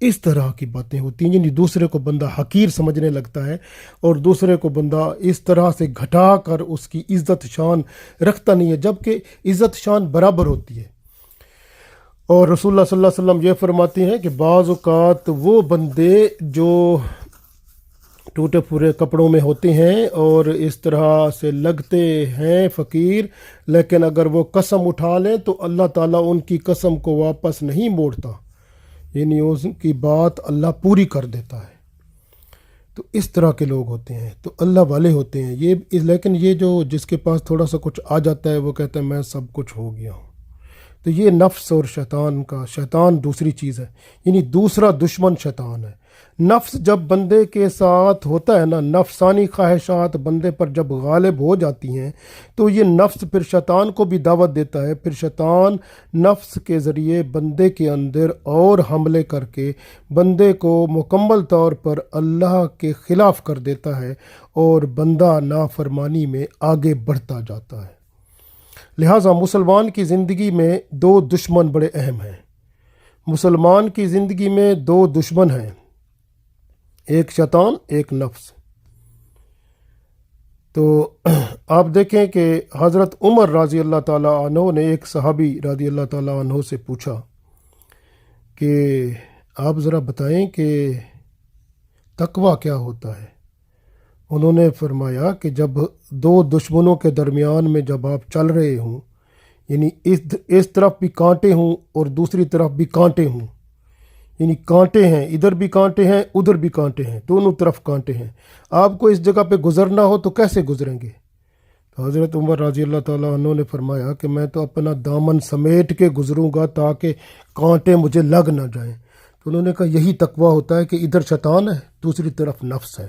اس طرح کی باتیں ہوتی ہیں، یعنی دوسرے کو بندہ حقیر سمجھنے لگتا ہے اور دوسرے کو بندہ اس طرح سے گھٹا کر اس کی عزت شان رکھتا نہیں ہے، جبکہ عزت شان برابر ہوتی ہے۔ اور رسول اللہ صلی اللہ علیہ وسلم یہ فرماتے ہیں کہ بعض اوقات وہ بندے جو ٹوٹے پھوٹے کپڑوں میں ہوتے ہیں اور اس طرح سے لگتے ہیں فقیر، لیکن اگر وہ قسم اٹھا لیں تو اللہ تعالیٰ ان کی قسم کو واپس نہیں موڑتا، یعنی اس کی بات اللہ پوری کر دیتا ہے۔ تو اس طرح کے لوگ ہوتے ہیں، تو اللہ والے ہوتے ہیں یہ۔ لیکن یہ جو جس کے پاس تھوڑا سا کچھ آ جاتا ہے وہ کہتا ہے میں سب کچھ ہو گیا ہوں، تو یہ نفس اور شیطان دوسری چیز ہے، یعنی دوسرا دشمن شیطان ہے۔ نفس جب بندے کے ساتھ ہوتا ہے نا، نفسانی خواہشات بندے پر جب غالب ہو جاتی ہیں تو یہ نفس پھر شیطان کو بھی دعوت دیتا ہے، پھر شیطان نفس کے ذریعے بندے کے اندر اور حملے کر کے بندے کو مکمل طور پر اللہ کے خلاف کر دیتا ہے اور بندہ نافرمانی میں آگے بڑھتا جاتا ہے۔ لہٰذا مسلمان کی زندگی میں دو دشمن بڑے اہم ہیں۔ مسلمان کی زندگی میں دو دشمن ہیں، ایک شیطان، ایک نفس۔ تو آپ دیکھیں کہ حضرت عمر رضی اللہ تعالیٰ عنہ نے ایک صحابی رضی اللہ تعالیٰ عنہ سے پوچھا کہ آپ ذرا بتائیں کہ تقویٰ کیا ہوتا ہے؟ انہوں نے فرمایا کہ جب دو دشمنوں کے درمیان میں جب آپ چل رہے ہوں، یعنی اس طرف بھی کانٹے ہوں اور دوسری طرف بھی کانٹے ہوں، یعنی کانٹے ہیں، ادھر بھی کانٹے ہیں ادھر بھی کانٹے ہیں، دونوں طرف کانٹے ہیں، آپ کو اس جگہ پہ گزرنا ہو تو کیسے گزریں گے؟ تو حضرت عمر رضی اللہ تعالیٰ عنہ نے فرمایا کہ میں تو اپنا دامن سمیٹ کے گزروں گا تاکہ کانٹے مجھے لگ نہ جائیں۔ تو انہوں نے کہا یہی تقویٰ ہوتا ہے کہ ادھر شیطان ہے، دوسری طرف نفس ہے،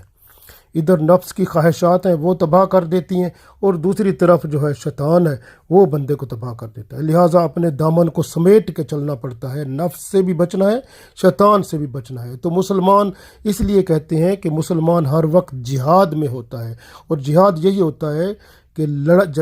ادھر نفس کی خواہشات ہیں وہ تباہ کر دیتی ہیں اور دوسری طرف جو ہے شیطان ہے وہ بندے کو تباہ کر دیتا ہے۔ لہٰذا اپنے دامن کو سمیٹ کے چلنا پڑتا ہے، نفس سے بھی بچنا ہے، شیطان سے بھی بچنا ہے۔ تو مسلمان اس لیے کہتے ہیں کہ مسلمان ہر وقت جہاد میں ہوتا ہے، اور جہاد یہی ہوتا ہے کہ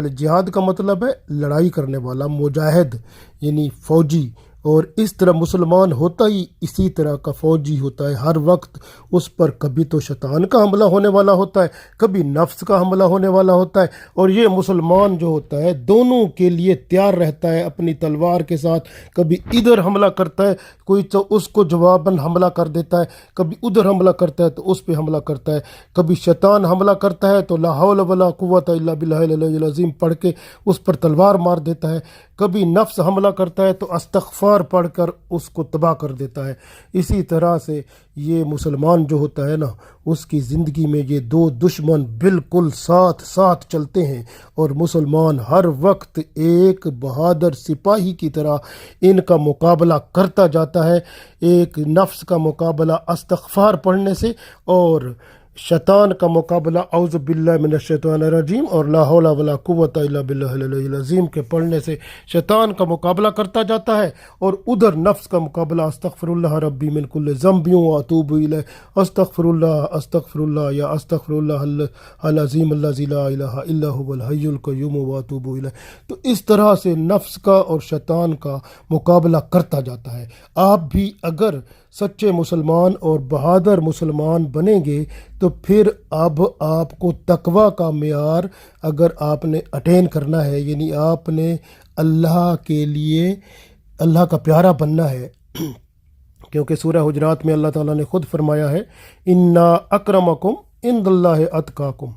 جہاد کا مطلب ہے لڑائی کرنے والا، مجاہد یعنی فوجی، اور اس طرح مسلمان ہوتا ہی اسی طرح کا فوجی ہوتا ہے۔ ہر وقت اس پر کبھی تو شیطان کا حملہ ہونے والا ہوتا ہے، کبھی نفس کا حملہ ہونے والا ہوتا ہے، اور یہ مسلمان جو ہوتا ہے دونوں کے لیے تیار رہتا ہے اپنی تلوار کے ساتھ۔ کبھی ادھر حملہ کرتا ہے کوئی تو اس کو جواباً حملہ کر دیتا ہے، کبھی ادھر حملہ کرتا ہے تو اس پہ حملہ کرتا ہے، کبھی شیطان حملہ کرتا ہے تو لا حول ولا قوت الا باللہ العلی العظیم پڑھ کے اس پر تلوار مار دیتا ہے، کبھی نفس حملہ کرتا ہے تو استغفار پڑھ کر اس کو تباہ کر دیتا ہے۔ اسی طرح سے یہ مسلمان جو ہوتا ہے نا، اس کی زندگی میں یہ دو دشمن بالکل ساتھ ساتھ چلتے ہیں، اور مسلمان ہر وقت ایک بہادر سپاہی کی طرح ان کا مقابلہ کرتا جاتا ہے، ایک نفس کا مقابلہ استغفار پڑھنے سے، اور شیطان کا مقابلہ اعوذ باللہ من الشیطان الرجیم اور لا حول ولا قوت الا باللہ العلی العظیم کے پڑھنے سے شیطان کا مقابلہ کرتا جاتا ہے، اور ادھر نفس کا مقابلہ استغفر اللہ ربی من کل ذنب واتوب الیہ، استغفر اللہ یا استغفر اللہ العظیم الذی لا الہ الا هو الحی القیوم واتوب الیہ۔ تو اس طرح سے نفس کا اور شیطان کا مقابلہ کرتا جاتا ہے۔ آپ بھی اگر سچے مسلمان اور بہادر مسلمان بنیں گے تو پھر اب آپ کو تقویٰ کا معیار اگر آپ نے اٹین کرنا ہے، یعنی آپ نے اللہ کے لیے اللہ کا پیارا بننا ہے، کیونکہ سورہ حجرات میں اللہ تعالیٰ نے خود فرمایا ہے انا اکرمکم عند اللہ اتقاکم۔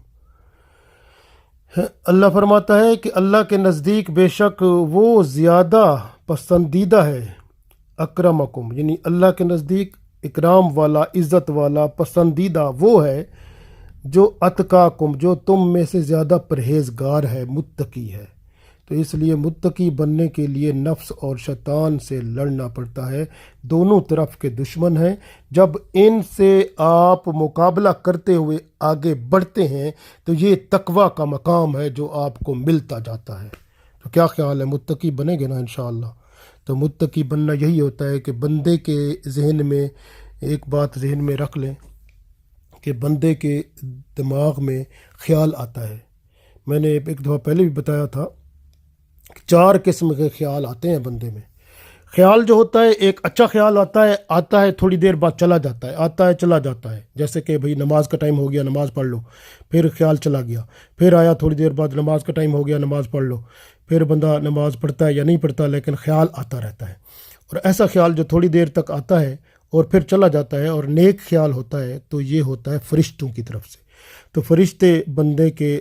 اللہ فرماتا ہے کہ اللہ کے نزدیک بے شک وہ زیادہ پسندیدہ ہے، اکرمکم یعنی اللہ کے نزدیک اکرام والا، عزت والا، پسندیدہ وہ ہے جو اتقاکم، جو تم میں سے زیادہ پرہیزگار ہے، متقی ہے۔ تو اس لیے متقی بننے کے لیے نفس اور شیطان سے لڑنا پڑتا ہے، دونوں طرف کے دشمن ہیں۔ جب ان سے آپ مقابلہ کرتے ہوئے آگے بڑھتے ہیں تو یہ تقویٰ کا مقام ہے جو آپ کو ملتا جاتا ہے۔ تو کیا خیال ہے، متقی بنیں گے نا انشاءاللہ؟ تو متقی بننا یہی ہوتا ہے کہ بندے کے ذہن میں ایک بات ذہن میں رکھ لیں کہ بندے کے دماغ میں خیال آتا ہے۔ میں نے ایک دفعہ پہلے بھی بتایا تھا کہ 4 قسم کے خیال آتے ہیں بندے میں۔ خیال جو ہوتا ہے ایک اچھا خیال آتا ہے تھوڑی دیر بعد چلا جاتا ہے، آتا ہے چلا جاتا ہے، جیسے کہ بھئی نماز کا ٹائم ہو گیا نماز پڑھ لو، پھر خیال چلا گیا، پھر آیا تھوڑی دیر بعد نماز کا ٹائم ہو گیا نماز پڑھ لو، پھر بندہ نماز پڑھتا ہے یا نہیں پڑھتا لیکن خیال آتا رہتا ہے۔ اور ایسا خیال جو تھوڑی دیر تک آتا ہے اور پھر چلا جاتا ہے اور نیک خیال ہوتا ہے تو یہ ہوتا ہے فرشتوں کی طرف سے۔ تو فرشتے بندے کے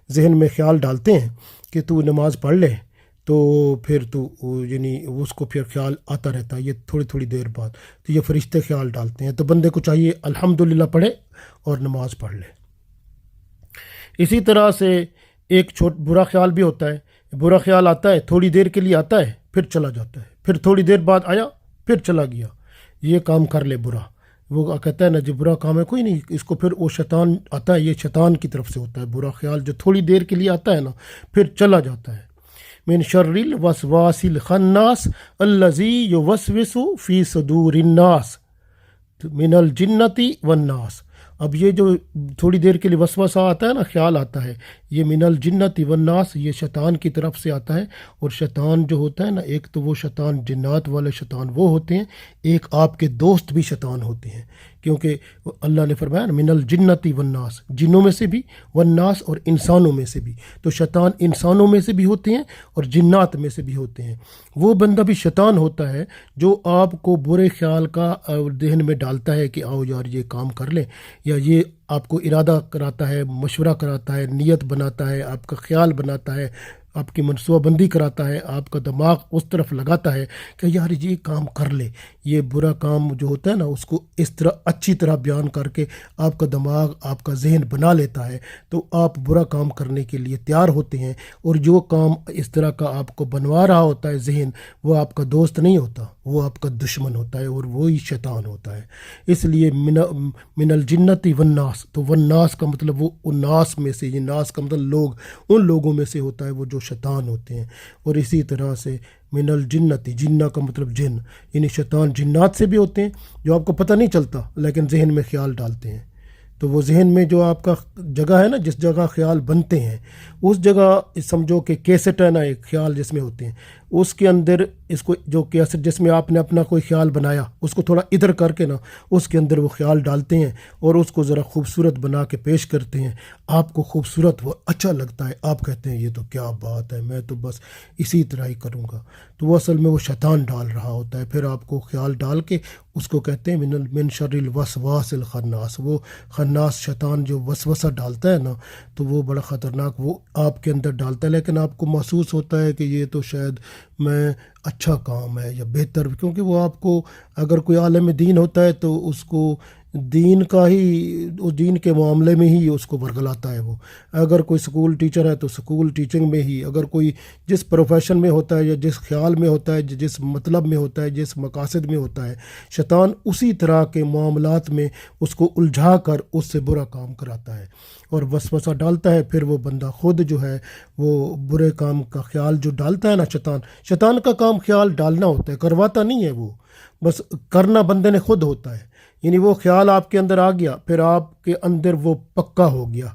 ذہن میں خیال ڈالتے ہیں کہ تو نماز پڑھ لے، تو پھر تو یعنی اس کو پھر خیال آتا رہتا ہے یہ تھوڑی تھوڑی دیر بعد، تو یہ فرشتے خیال ڈالتے ہیں، تو بندے کو چاہیے الحمدللہ پڑھے اور نماز پڑھ لے۔ اسی طرح سے ایک برا خیال بھی ہوتا ہے، برا خیال آتا ہے تھوڑی دیر کے لیے آتا ہے پھر چلا جاتا ہے، پھر تھوڑی دیر بعد آیا پھر چلا گیا، یہ کام کر لے برا، وہ کہتا ہے نا جو برا کام ہے کوئی نہیں، اس کو پھر وہ شیطان آتا ہے، یہ شیطان کی طرف سے ہوتا ہے برا خیال جو تھوڑی دیر کے لیے آتا ہے نا پھر چلا جاتا ہے۔ من شر الوسواس الخناس الذی یوسوس فی صدور الناس من الجنتی والناس۔ اب یہ جو تھوڑی دیر کے لیے وسوسہ آتا ہے نا، خیال آتا ہے، یہ من الجنتی والناس، یہ شیطان کی طرف سے آتا ہے۔ اور شیطان جو ہوتا ہے نا، ایک تو وہ شیطان جنات والے شیطان وہ ہوتے ہیں، ایک آپ کے دوست بھی شیطان ہوتے ہیں، کیونکہ اللہ نے فرمایا نا من الجنتی والناس، جنوں میں سے بھی، والناس اور انسانوں میں سے بھی، تو شیطان انسانوں میں سے بھی ہوتے ہیں اور جنات میں سے بھی ہوتے ہیں۔ وہ بندہ بھی شیطان ہوتا ہے جو آپ کو برے خیال کا ذہن میں ڈالتا ہے کہ آؤ یار یہ کام کر لیں، یا یہ آپ کو ارادہ کراتا ہے، مشورہ کراتا ہے، نیت بناتا ہے، آپ کا خیال بناتا ہے، آپ کی منصوبہ بندی کراتا ہے، آپ کا دماغ اس طرف لگاتا ہے کہ یار یہ کام کر لے۔ یہ برا کام جو ہوتا ہے نا اس کو اس طرح اچھی طرح بیان کر کے آپ کا دماغ آپ کا ذہن بنا لیتا ہے، تو آپ برا کام کرنے کے لیے تیار ہوتے ہیں۔ اور جو کام اس طرح کا آپ کو بنوا رہا ہوتا ہے ذہن، وہ آپ کا دوست نہیں ہوتا، وہ آپ کا دشمن ہوتا ہے اور وہی شیطان ہوتا ہے۔ اس لیے من الجنتی والناس، تو والناس کا مطلب وہ الناس میں سے، یہ ناس کا مطلب لوگ، ان لوگوں میں سے ہوتا ہے وہ جو شیطان ہوتے ہیں۔ اور اسی طرح سے من الجنتی، جنہ کا مطلب جن، یعنی شیطان جنات سے بھی ہوتے ہیں جو آپ کو پتہ نہیں چلتا لیکن ذہن میں خیال ڈالتے ہیں۔ تو وہ ذہن میں جو آپ کا جگہ ہے نا، جس جگہ خیال بنتے ہیں، اس جگہ سمجھو کہ کیسٹ ہے نا، ایک خیال جس میں ہوتے ہیں، اس کے اندر اس کو جو کیسٹ جس میں آپ نے اپنا کوئی خیال بنایا، اس کو تھوڑا ادھر کر کے نا اس کے اندر وہ خیال ڈالتے ہیں اور اس کو ذرا خوبصورت بنا کے پیش کرتے ہیں۔ آپ کو خوبصورت وہ اچھا لگتا ہے، آپ کہتے ہیں یہ تو کیا بات ہے، میں تو بس اسی طرح ہی کروں گا۔ تو وہ اصل میں وہ شیطان ڈال رہا ہوتا ہے، پھر آپ کو خیال ڈال کے اس کو کہتے ہیں من شر الوسواس الخناس۔ وہ خناس شیطان جو وسوسہ ڈالتا ہے نا، تو وہ بڑا خطرناک وہ آپ کے اندر ڈالتا ہے، لیکن آپ کو محسوس ہوتا ہے کہ یہ تو شاید میں اچھا کام ہے یا بہتر، کیونکہ وہ آپ کو اگر کوئی عالم دین ہوتا ہے تو اس کو دین کا ہی، اس دین کے معاملے میں ہی اس کو ورگلاتا ہے۔ وہ اگر کوئی سکول ٹیچر ہے تو سکول ٹیچنگ میں ہی، اگر کوئی جس پروفیشن میں ہوتا ہے یا جس خیال میں ہوتا ہے، جس مطلب میں ہوتا ہے، جس مقاصد میں ہوتا ہے، شیطان اسی طرح کے معاملات میں اس کو الجھا کر اس سے برا کام کراتا ہے اور وسوسہ ڈالتا ہے۔ پھر وہ بندہ خود جو ہے وہ برے کام کا خیال جو ڈالتا ہے نا، شیطان کا کام خیال ڈالنا ہوتا ہے، کرواتا نہیں ہے وہ، بس کرنا بندے نے خود ہوتا ہے۔ یعنی وہ خیال آپ کے اندر آ گیا، پھر آپ کے اندر وہ پکا ہو گیا۔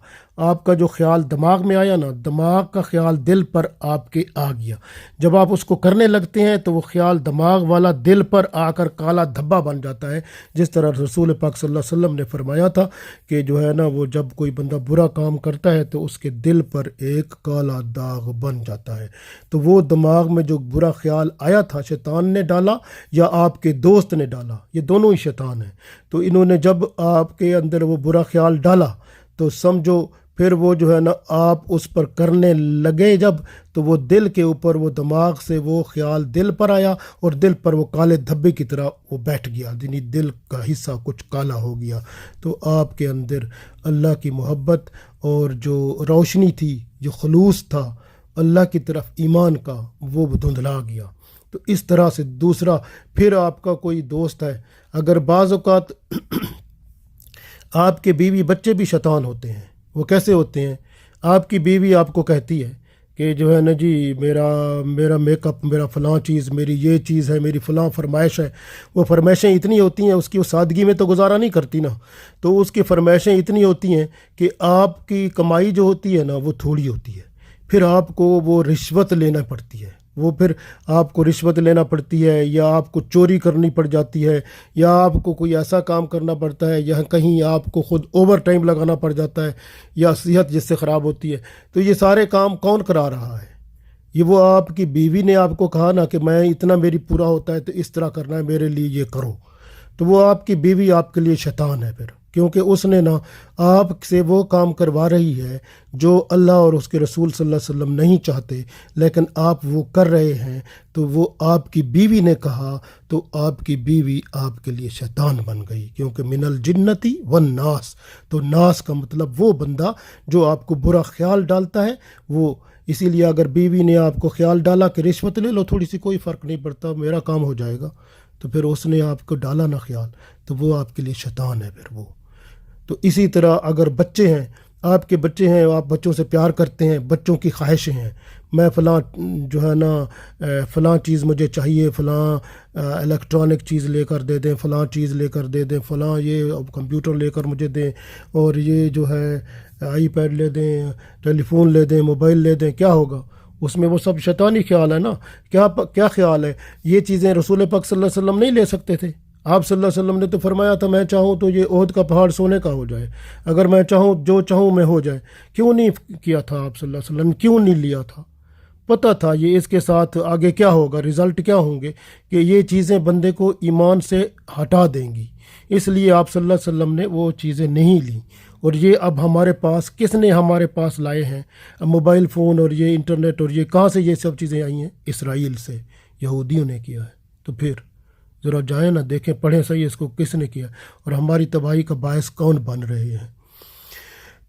آپ کا جو خیال دماغ میں آیا نا، دماغ کا خیال دل پر آپ کے آ گیا، جب آپ اس کو کرنے لگتے ہیں تو وہ خیال دماغ والا دل پر آ کر کالا دھبا بن جاتا ہے، جس طرح رسول پاک صلی اللہ علیہ وسلم نے فرمایا تھا کہ جو ہے نا وہ جب کوئی بندہ برا کام کرتا ہے تو اس کے دل پر ایک کالا داغ بن جاتا ہے۔ تو وہ دماغ میں جو برا خیال آیا تھا، شیطان نے ڈالا یا آپ کے دوست نے ڈالا، یہ دونوں ہی شیطان ہیں۔ تو انہوں نے جب آپ کے اندر وہ برا خیال ڈالا تو سمجھو پھر وہ جو ہے نا آپ اس پر کرنے لگے جب، تو وہ دل کے اوپر، وہ دماغ سے وہ خیال دل پر آیا اور دل پر وہ کالے دھبے کی طرح وہ بیٹھ گیا، یعنی دل کا حصہ کچھ کالا ہو گیا۔ تو آپ کے اندر اللہ کی محبت اور جو روشنی تھی، جو خلوص تھا اللہ کی طرف ایمان کا، وہ دھندلا گیا۔ تو اس طرح سے دوسرا پھر آپ کا کوئی دوست ہے، اگر بعض اوقات آپ کے بیوی بچے بھی شیطان ہوتے ہیں۔ وہ کیسے ہوتے ہیں؟ آپ کی بیوی آپ کو کہتی ہے کہ جو ہے نا جی میرا میک اپ، میرا فلاں چیز، میری یہ چیز ہے، میری فلاں فرمائش ہے۔ وہ فرمائشیں اتنی ہوتی ہیں، اس کی وہ سادگی میں تو گزارا نہیں کرتی نا، تو اس کی فرمائشیں اتنی ہوتی ہیں کہ آپ کی کمائی جو ہوتی ہے نا وہ تھوڑی ہوتی ہے، پھر آپ کو وہ رشوت لینا پڑتی ہے۔ وہ پھر آپ کو رشوت لینا پڑتی ہے، یا آپ کو چوری کرنی پڑ جاتی ہے، یا آپ کو کوئی ایسا کام کرنا پڑتا ہے، یا کہیں آپ کو خود اوور ٹائم لگانا پڑ جاتا ہے، یا صحت جس سے خراب ہوتی ہے، تو یہ سارے کام کون کرا رہا ہے؟ یہ وہ آپ کی بیوی نے آپ کو کہا نا کہ میں اتنا میری پورا ہوتا ہے تو اس طرح کرنا ہے، میرے لیے یہ کرو، تو وہ آپ کی بیوی آپ کے لیے شیطان ہے پھر، کیونکہ اس نے نا آپ سے وہ کام کروا رہی ہے جو اللہ اور اس کے رسول صلی اللہ علیہ وسلم نہیں چاہتے، لیکن آپ وہ کر رہے ہیں، تو وہ آپ کی بیوی نے کہا تو آپ کی بیوی آپ کے لیے شیطان بن گئی، کیونکہ من الجنتی والناس، تو ناس کا مطلب وہ بندہ جو آپ کو برا خیال ڈالتا ہے وہ، اسی لیے اگر بیوی نے آپ کو خیال ڈالا کہ رشوت لے لو تھوڑی سی، کوئی فرق نہیں پڑتا، میرا کام ہو جائے گا، تو پھر اس نے آپ کو ڈالا نہ خیال، تو وہ آپ کے لیے شیطان ہے پھر وہ۔ تو اسی طرح اگر بچے ہیں، آپ کے بچے ہیں، آپ بچوں سے پیار کرتے ہیں، بچوں کی خواہشیں ہیں، میں فلاں جو ہے نا فلاں چیز مجھے چاہیے، فلاں الیکٹرانک چیز لے کر دے دیں، فلاں چیز لے کر دے دیں، فلاں یہ کمپیوٹر لے کر مجھے دیں، اور یہ جو ہے آئی پیڈ لے دیں، ٹیلی فون لے دیں، موبائل لے دیں، کیا ہوگا اس میں؟ وہ سب شیطانی خیال ہے نا۔ کیا خیال ہے؟ یہ چیزیں رسول پاک صلی اللہ علیہ وسلم نہیں لے سکتے تھے؟ آپ صلی اللہ علیہ وسلم نے تو فرمایا تھا میں چاہوں تو یہ عہد کا پہاڑ سونے کا ہو جائے، اگر میں چاہوں جو چاہوں میں ہو جائے۔ کیوں نہیں کیا تھا آپ صلی اللہ علیہ وسلم؟ کیوں نہیں لیا تھا؟ پتہ تھا یہ اس کے ساتھ آگے کیا ہوگا، رزلٹ کیا ہوں گے، کہ یہ چیزیں بندے کو ایمان سے ہٹا دیں گی، اس لیے آپ صلی اللہ علیہ وسلم نے وہ چیزیں نہیں لیں۔ اور یہ اب ہمارے پاس کس نے ہمارے پاس لائے ہیں؟ اب موبائل فون اور یہ انٹرنیٹ اور یہ کہاں سے یہ سب چیزیں آئی ہیں؟ اسرائیل سے، یہودیوں نے کیا ہے۔ تو پھر ذرا جائیں نا، دیکھیں، پڑھیں صحیح اس کو کس نے کیا، اور ہماری تباہی کا باعث کون بن رہے ہیں۔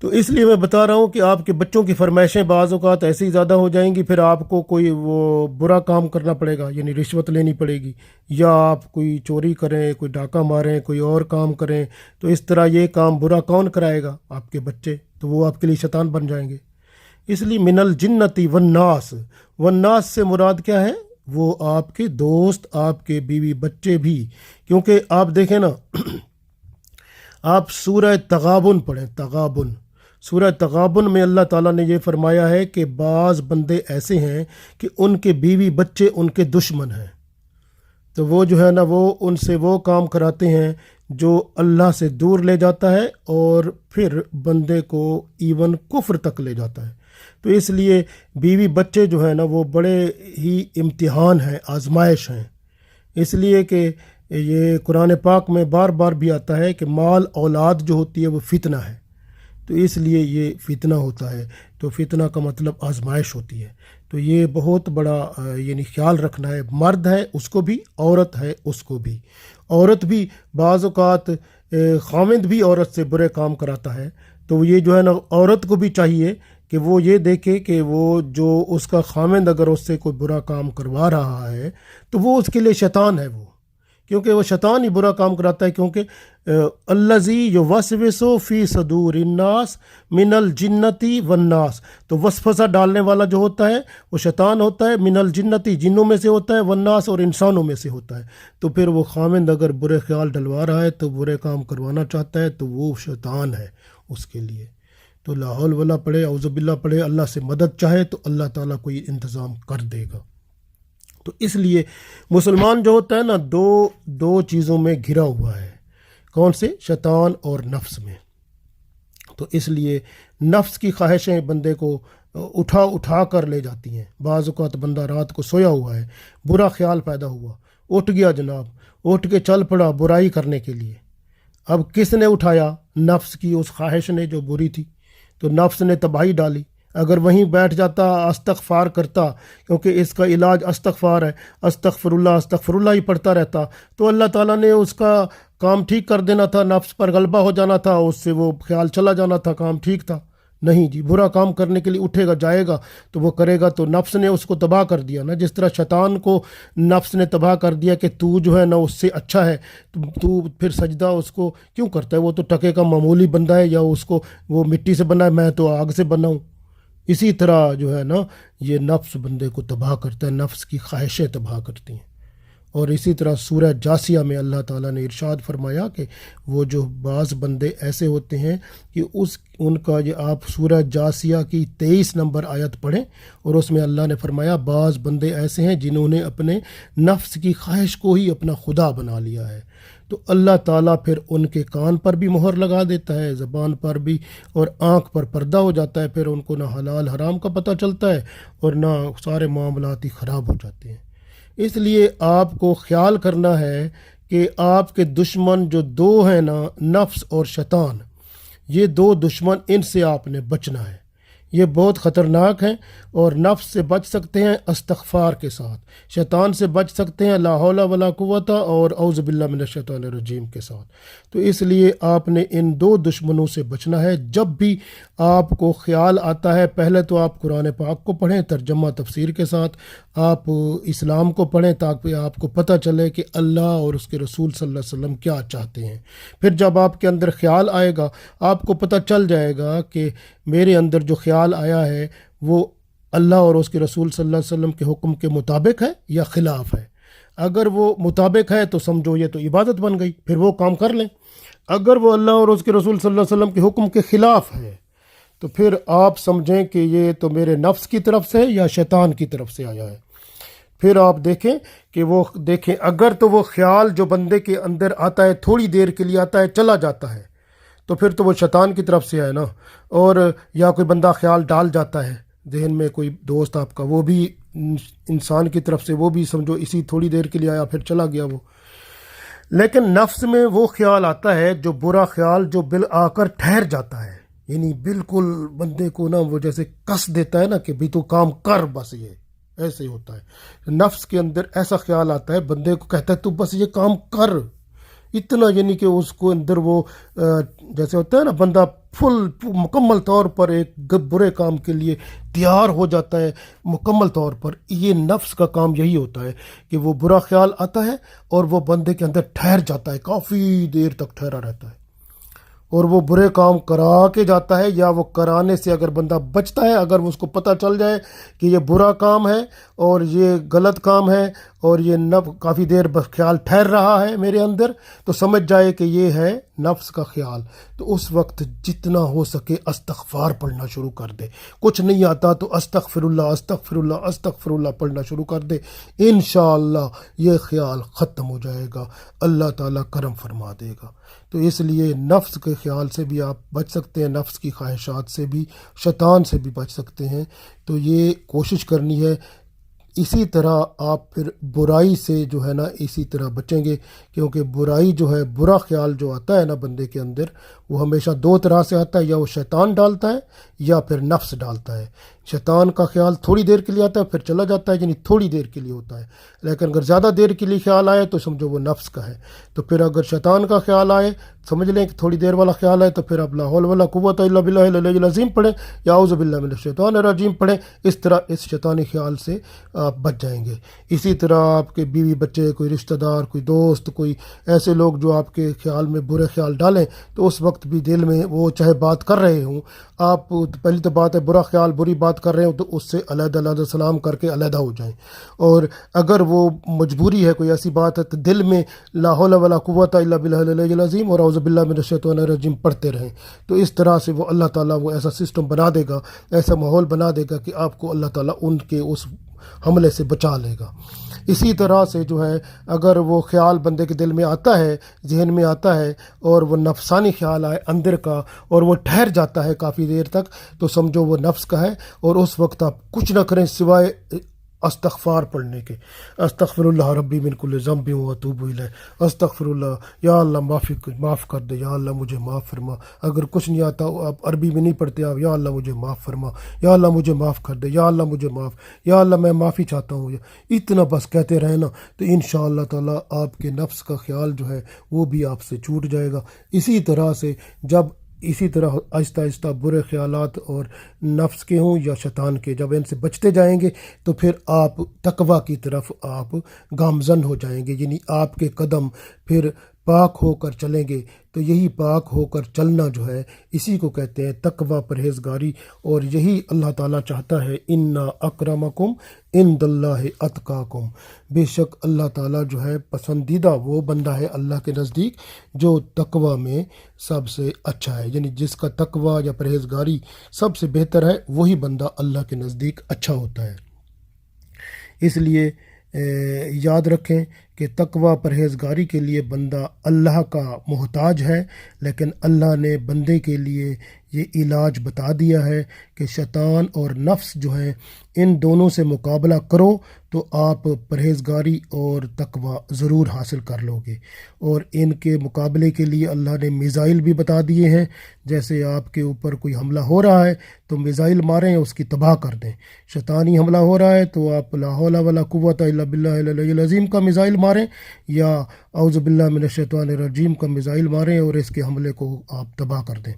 تو اس لیے میں بتا رہا ہوں کہ آپ کے بچوں کی فرمائشیں بعض اوقات ایسی زیادہ ہو جائیں گی، پھر آپ کو کوئی وہ برا کام کرنا پڑے گا، یعنی رشوت لینی پڑے گی، یا آپ کوئی چوری کریں، کوئی ڈاکہ ماریں، کوئی اور کام کریں، تو اس طرح یہ کام برا کون کرائے گا؟ آپ کے بچے، تو وہ آپ کے لیے شیطان بن جائیں گے۔ اس لیے من الجنتی والناس، والناس سے مراد کیا ہے؟ وہ آپ کے دوست، آپ کے بیوی بچے بھی، کیونکہ آپ دیکھیں نا آپ سورہ تغابن پڑھیں، تغابن، سورہ تغابن میں اللہ تعالیٰ نے یہ فرمایا ہے کہ بعض بندے ایسے ہیں کہ ان کے بیوی بچے ان کے دشمن ہیں، تو وہ جو ہے نا وہ ان سے وہ کام کراتے ہیں جو اللہ سے دور لے جاتا ہے، اور پھر بندے کو ایون کفر تک لے جاتا ہے۔ تو اس لیے بیوی بچے جو ہیں نا وہ بڑے ہی امتحان ہیں، آزمائش ہیں، اس لیے کہ یہ قرآن پاک میں بار بار بھی آتا ہے کہ مال اولاد جو ہوتی ہے وہ فتنہ ہے، تو اس لیے یہ فتنہ ہوتا ہے، تو فتنہ کا مطلب آزمائش ہوتی ہے، تو یہ بہت بڑا یعنی خیال رکھنا ہے، مرد ہے اس کو بھی، عورت ہے اس کو بھی، عورت بھی بعض اوقات خاوند بھی عورت سے برے کام کراتا ہے، تو یہ جو ہے نا عورت کو بھی چاہیے کہ وہ یہ دیکھے کہ وہ جو اس کا خاوند اگر اس سے کوئی برا کام کروا رہا ہے تو وہ اس کے لیے شیطان ہے، وہ کیونکہ وہ شیطان ہی برا کام کراتا ہے، کیونکہ الذی یوسوس فی صدور الناس من الجنتی والناس، تو وسوسہ ڈالنے والا جو ہوتا ہے وہ شیطان ہوتا ہے، من الجنتی جنوں میں سے ہوتا ہے، والناس اور انسانوں میں سے ہوتا ہے، تو پھر وہ خاوند اگر برے خیال ڈلوا رہا ہے تو برے کام کروانا چاہتا ہے تو وہ شیطان ہے اس کے لیے۔ تو لا حول ولا پڑھے، اعوذ باللہ پڑھے، اللہ سے مدد چاہے تو اللہ تعالیٰ کوئی انتظام کر دے گا۔ تو اس لیے مسلمان جو ہوتا ہے نا دو چیزوں میں گھرا ہوا ہے، کون سے؟ شیطان اور نفس میں۔ تو اس لیے نفس کی خواہشیں بندے کو اٹھا کر لے جاتی ہیں۔ بعض اوقات بندہ رات کو سویا ہوا ہے، برا خیال پیدا ہوا، اٹھ گیا جناب، اٹھ کے چل پڑا برائی کرنے کے لیے، اب کس نے اٹھایا؟ نفس کی اس خواہش نے جو بری تھی، تو نفس نے تباہی ڈالی۔ اگر وہیں بیٹھ جاتا استغفار کرتا، کیونکہ اس کا علاج استغفار ہے، استغفر اللہ ہی پڑھتا رہتا، تو اللہ تعالیٰ نے اس کا کام ٹھیک کر دینا تھا، نفس پر غلبہ ہو جانا تھا، اس سے وہ خیال چلا جانا تھا، کام ٹھیک تھا۔ نہیں جی، برا کام کرنے کے لیے اٹھے گا، جائے گا تو وہ کرے گا، تو نفس نے اس کو تباہ کر دیا نا، جس طرح شیطان کو نفس نے تباہ کر دیا کہ تو جو ہے نا اس سے اچھا ہے، تو پھر سجدہ اس کو کیوں کرتا ہے؟ وہ تو ٹکے کا معمولی بندہ ہے، یا اس کو وہ مٹی سے بنا ہے، میں تو آگ سے بنا ہوں۔ اسی طرح جو ہے نا یہ نفس بندے کو تباہ کرتا ہے، نفس کی خواہشیں تباہ کرتی ہیں، اور اسی طرح سورہ جاسیہ میں اللہ تعالیٰ نے ارشاد فرمایا کہ وہ جو بعض بندے ایسے ہوتے ہیں کہ ان کا یہ آپ سورہ جاسیہ کی 23 نمبر آیت پڑھیں، اور اس میں اللہ نے فرمایا بعض بندے ایسے ہیں جنہوں نے اپنے نفس کی خواہش کو ہی اپنا خدا بنا لیا ہے، تو اللہ تعالیٰ پھر ان کے کان پر بھی مہر لگا دیتا ہے، زبان پر بھی، اور آنکھ پر پردہ ہو جاتا ہے، پھر ان کو نہ حلال حرام کا پتہ چلتا ہے اور نہ سارے معاملات ہی خراب ہو جاتے ہیں۔ اس لیے آپ کو خیال کرنا ہے کہ آپ کے دشمن جو دو ہیں نا، نفس اور شیطان، یہ دو دشمن، ان سے آپ نے بچنا ہے، یہ بہت خطرناک ہیں، اور نفس سے بچ سکتے ہیں استغفار کے ساتھ، شیطان سے بچ سکتے ہیں لا حول ولا قوت اور اعوذ باللہ من الشیطان الرجیم کے ساتھ۔ تو اس لیے آپ نے ان دو دشمنوں سے بچنا ہے۔ جب بھی آپ کو خیال آتا ہے، پہلے تو آپ قرآن پاک کو پڑھیں ترجمہ تفسیر کے ساتھ، آپ اسلام کو پڑھیں تاکہ آپ کو پتہ چلے کہ اللہ اور اس کے رسول صلی اللہ علیہ وسلم کیا چاہتے ہیں۔ پھر جب آپ کے اندر خیال آئے گا، آپ کو پتہ چل جائے گا کہ میرے اندر جو خیال آیا ہے وہ اللہ اور اس کے رسول صلی اللہ علیہ وسلم کے حکم کے مطابق ہے یا خلاف ہے۔ اگر وہ مطابق ہے تو سمجھو یہ تو عبادت بن گئی، پھر وہ کام کر لیں۔ اگر وہ اللہ اور اس کے رسول صلی اللہ علیہ وسلم کے حکم کے خلاف ہے تو پھر آپ سمجھیں کہ یہ تو میرے نفس کی طرف سے یا شیطان کی طرف سے آیا ہے۔ پھر آپ دیکھیں کہ وہ دیکھیں اگر تو وہ خیال جو بندے کے اندر آتا ہے تھوڑی دیر کے لیے آتا ہے چلا جاتا ہے، تو پھر تو وہ شیطان کی طرف سے آئے نا۔ اور یا کوئی بندہ خیال ڈال جاتا ہے ذہن میں، کوئی دوست آپ کا، وہ بھی انسان کی طرف سے، وہ بھی سمجھو اسی تھوڑی دیر کے لیے آیا پھر چلا گیا وہ۔ لیکن نفس میں وہ خیال آتا ہے جو برا خیال، جو بل آ کر ٹھہر جاتا ہے، یعنی بالکل بندے کو نا وہ جیسے کس دیتا ہے نا کہ بھی تو کام کر، بس یہ ایسے ہوتا ہے۔ نفس کے اندر ایسا خیال آتا ہے، بندے کو کہتا ہے تو بس یہ کام کر، اتنا، یعنی کہ اس کو اندر وہ جیسے ہوتا ہے نا بندہ مکمل طور پر ایک برے کام کے لیے تیار ہو جاتا ہے مکمل طور پر۔ یہ نفس کا کام یہی ہوتا ہے کہ وہ برا خیال آتا ہے اور وہ بندے کے اندر ٹھہر جاتا ہے، کافی دیر تک ٹھہرا رہتا ہے، اور وہ برے کام کرا کے جاتا ہے، یا وہ کرانے سے اگر بندہ بچتا ہے، اگر اس کو پتہ چل جائے کہ یہ برا کام ہے اور یہ غلط کام ہے اور یہ کافی دیر بس خیال ٹھہر رہا ہے میرے اندر، تو سمجھ جائے کہ یہ ہے نفس کا خیال۔ تو اس وقت جتنا ہو سکے استغفار پڑھنا شروع کر دے، کچھ نہیں آتا تو استغفر اللہ استغفر اللہ استغفر اللہ پڑھنا شروع کر دے، انشاءاللہ یہ خیال ختم ہو جائے گا، اللہ تعالیٰ کرم فرما دے گا۔ تو اس لیے نفس کے خیال سے بھی آپ بچ سکتے ہیں، نفس کی خواہشات سے بھی، شیطان سے بھی بچ سکتے ہیں۔ تو یہ کوشش کرنی ہے۔ اسی طرح آپ پھر برائی سے جو ہے نا اسی طرح بچیں گے، کیونکہ برائی جو ہے، برا خیال جو آتا ہے نا بندے کے اندر، وہ ہمیشہ دو طرح سے آتا ہے، یا وہ شیطان ڈالتا ہے یا پھر نفس ڈالتا ہے۔ شیطان کا خیال تھوڑی دیر کے لیے آتا ہے پھر چلا جاتا ہے، یعنی تھوڑی دیر کے لیے ہوتا ہے، لیکن اگر زیادہ دیر کے لیے خیال آئے تو سمجھو وہ نفس کا ہے۔ تو پھر اگر شیطان کا خیال آئے، سمجھ لیں کہ تھوڑی دیر والا خیال آئے، تو پھر آپ لا حول ولا قوت الا باللہ العلی العظیم پڑھیں یا اعوذ باللہ من الشیطان الرجیم پڑھیں، اس طرح اس شیطانی خیال سے آپ بچ جائیں گے۔ اسی طرح آپ کے بیوی بچے، کوئی رشتہ دار، کوئی دوست، کوئی ایسے لوگ جو آپ کے خیال میں برے خیال ڈالیں، تو اس وقت بھی دل میں وہ چاہے بات کر رہے ہوں، آپ پہلی تو بات ہے برا خیال، بری بات کر رہے ہوں تو اس سے علیحدہ علیحدہ سلام کر کے علیحدہ ہو جائیں، اور اگر وہ مجبوری ہے، کوئی ایسی بات ہے، تو دل میں لا حول ولا قوت الا باللہ العلی العظیم اور اعوذ باللہ من الشیطان الرجیم پڑھتے رہیں۔ تو اس طرح سے وہ اللہ تعالیٰ وہ ایسا سسٹم بنا دے گا، ایسا ماحول بنا دے گا کہ آپ کو اللہ تعالیٰ ان کے اس حملے سے بچا لے گا۔ اسی طرح سے جو ہے اگر وہ خیال بندے کے دل میں آتا ہے، ذہن میں آتا ہے، اور وہ نفسانی خیال آئے اندر کا اور وہ ٹھہر جاتا ہے کافی دیر تک، تو سمجھو وہ نفس کا ہے، اور اس وقت آپ کچھ نہ کریں سوائے استغفار پڑھنے کے۔ استغفر اللہ ربی من کل ذنب و اتوب الیہ، استغفر اللہ، یا اللہ معاف کر دے، یا اللہ مجھے معاف فرما۔ اگر کچھ نہیں آتا، آپ عربی میں نہیں پڑھتے، آپ یا اللہ مجھے معاف فرما، یا اللہ مجھے معاف کر دے، یا اللہ مجھے معاف، یا اللہ میں معافی چاہتا ہوں، اتنا بس کہتے رہیں نا، تو انشاءاللہ تعالیٰ آپ کے نفس کا خیال جو ہے وہ بھی آپ سے چھوٹ جائے گا۔ اسی طرح سے جب اسی طرح آہستہ آہستہ برے خیالات اور نفس کے ہوں یا شیطان کے، جب ان سے بچتے جائیں گے تو پھر آپ تقویٰ کی طرف آپ گامزن ہو جائیں گے، یعنی آپ کے قدم پھر پاک ہو کر چلیں گے تو یہی پاک ہو کر چلنا جو ہے اسی کو کہتے ہیں تقوی، پرہیزگاری، اور یہی اللہ تعالیٰ چاہتا ہے، انا اکرمکم عند اللہ اتقاکم، بے شک اللہ تعالیٰ جو ہے پسندیدہ وہ بندہ ہے اللہ کے نزدیک جو تقوی میں سب سے اچھا ہے، یعنی جس کا تقوی یا پرہیزگاری سب سے بہتر ہے وہی بندہ اللہ کے نزدیک اچھا ہوتا ہے۔ اس لیے یاد رکھیں کہ تقوی پرہیزگاری کے لیے بندہ اللہ کا محتاج ہے، لیکن اللہ نے بندے کے لیے یہ علاج بتا دیا ہے کہ شیطان اور نفس جو ہیں ان دونوں سے مقابلہ کرو تو آپ پرہیزگاری اور تقوی ضرور حاصل کر لو گے۔ اور ان کے مقابلے کے لیے اللہ نے میزائل بھی بتا دیے ہیں، جیسے آپ کے اوپر کوئی حملہ ہو رہا ہے تو میزائل ماریں، اس کی تباہ کر دیں۔ شیطانی حملہ ہو رہا ہے تو آپ لا حول ولا قوت الا باللہ العلی العظیم کا میزائل ماریں، یا اعوذ باللہ من الشیطان الرجیم کا میزائل ماریں اور اس کے حملے کو آپ تباہ کر دیں۔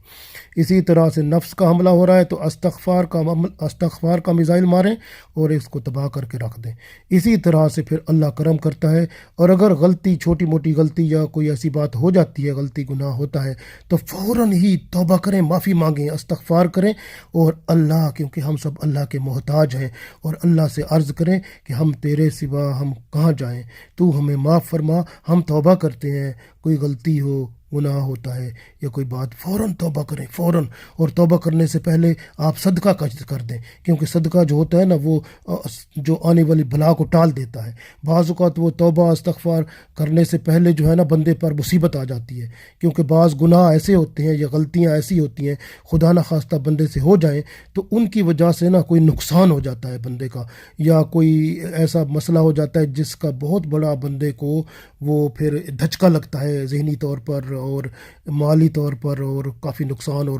اسی طرح سے نفس کا حملہ ہو رہا ہے تو استغفار کا میزائل ماریں اور اس کو تباہ کر کے رکھ دیں۔ اسی طرح سے پھر اللہ کرم کرتا ہے، اور اگر غلطی، چھوٹی موٹی غلطی یا کوئی ایسی بات ہو جاتی ہے، غلطی گناہ ہوتا ہے، تو فوراً ہی توبہ کریں، معافی مانگیں، استغفار کریں، اور اللہ، کیونکہ ہم سب اللہ کے محتاج ہیں، اور اللہ سے عرض کریں کہ ہم تیرے سوا ہم کہاں جائیں، تو ہمیں معاف فرما۔ ہم توبہ کرتے ہیں، کوئی غلطی ہو، گناہ ہوتا ہے یا کوئی بات، فوراً توبہ کریں، فوراً۔ اور توبہ کرنے سے پہلے آپ صدقہ کر دیں، کیونکہ صدقہ جو ہوتا ہے نا وہ جو آنے والی بلا کو ٹال دیتا ہے۔ بعض اوقات وہ توبہ استغفار کرنے سے پہلے جو ہے نا بندے پر مصیبت آ جاتی ہے، کیونکہ بعض گناہ ایسے ہوتے ہیں یا غلطیاں ایسی ہوتی ہیں، خدا نہ خواستہ بندے سے ہو جائیں تو ان کی وجہ سے نا کوئی نقصان ہو جاتا ہے بندے کا، یا کوئی ایسا مسئلہ ہو جاتا ہے جس کا بہت بڑا بندے کو وہ پھر دھچکا لگتا ہے ذہنی طور پر اور مالی طور پر، اور کافی نقصان، اور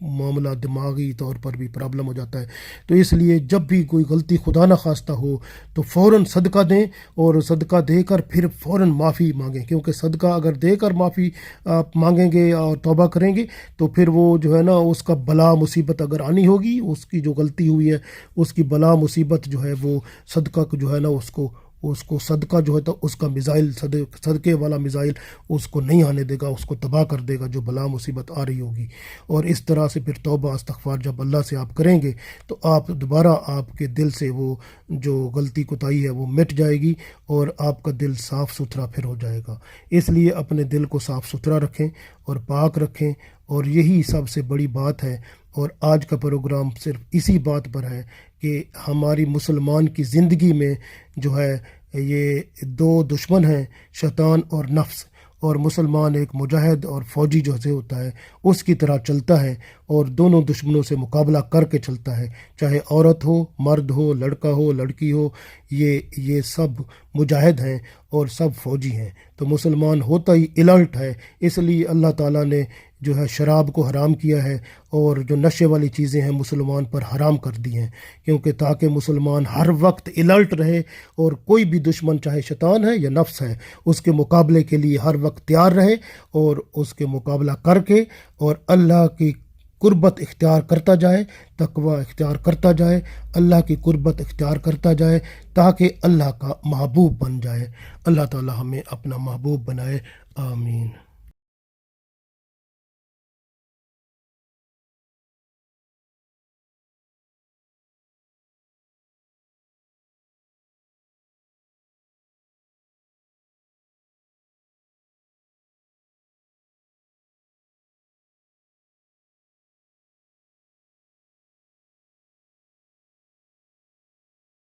معاملہ دماغی طور پر بھی پرابلم ہو جاتا ہے۔ تو اس لیے جب بھی کوئی غلطی خدا نہ خواستہ ہو تو فوراً صدقہ دیں، اور صدقہ دے کر پھر فوراً معافی مانگیں، کیونکہ صدقہ اگر دے کر معافی آپ مانگیں گے اور توبہ کریں گے تو پھر وہ جو ہے نا اس کا بلا مصیبت اگر آنی ہوگی، اس کی جو غلطی ہوئی ہے اس کی بلا مصیبت جو ہے وہ صدقہ کو جو ہے نا اس کو صدقہ جو ہے تو اس کا میزائل، صدقے والا میزائل اس کو نہیں آنے دے گا، اس کو تباہ کر دے گا جو بلا مصیبت آ رہی ہوگی۔ اور اس طرح سے پھر توبہ استغفار جب اللہ سے آپ کریں گے تو آپ دوبارہ آپ کے دل سے وہ جو غلطی کوتاہی ہے وہ مٹ جائے گی، اور آپ کا دل صاف ستھرا پھر ہو جائے گا۔ اس لیے اپنے دل کو صاف ستھرا رکھیں اور پاک رکھیں، اور یہی سب سے بڑی بات ہے۔ اور آج کا پروگرام صرف اسی بات پر ہے کہ ہماری مسلمان کی زندگی میں جو ہے یہ دو دشمن ہیں، شیطان اور نفس، اور مسلمان ایک مجاہد اور فوجی جو سے ہوتا ہے اس کی طرح چلتا ہے، اور دونوں دشمنوں سے مقابلہ کر کے چلتا ہے، چاہے عورت ہو، مرد ہو، لڑکا ہو، لڑکی ہو، یہ سب مجاہد ہیں اور سب فوجی ہیں۔ تو مسلمان ہوتا ہی الرٹ ہے، اس لیے اللہ تعالیٰ نے جو ہے شراب کو حرام کیا ہے، اور جو نشے والی چیزیں ہیں مسلمان پر حرام کر دی ہیں، کیونکہ تاکہ مسلمان ہر وقت الرٹ رہے، اور کوئی بھی دشمن چاہے شیطان ہے یا نفس ہے اس کے مقابلے کے لیے ہر وقت تیار رہے، اور اس کے مقابلہ کر کے اور اللہ کی قربت اختیار کرتا جائے، تقوی اختیار کرتا جائے، اللہ کی قربت اختیار کرتا جائے، تاکہ اللہ کا محبوب بن جائے۔ اللہ تعالی ہمیں اپنا محبوب بنائے، آمین۔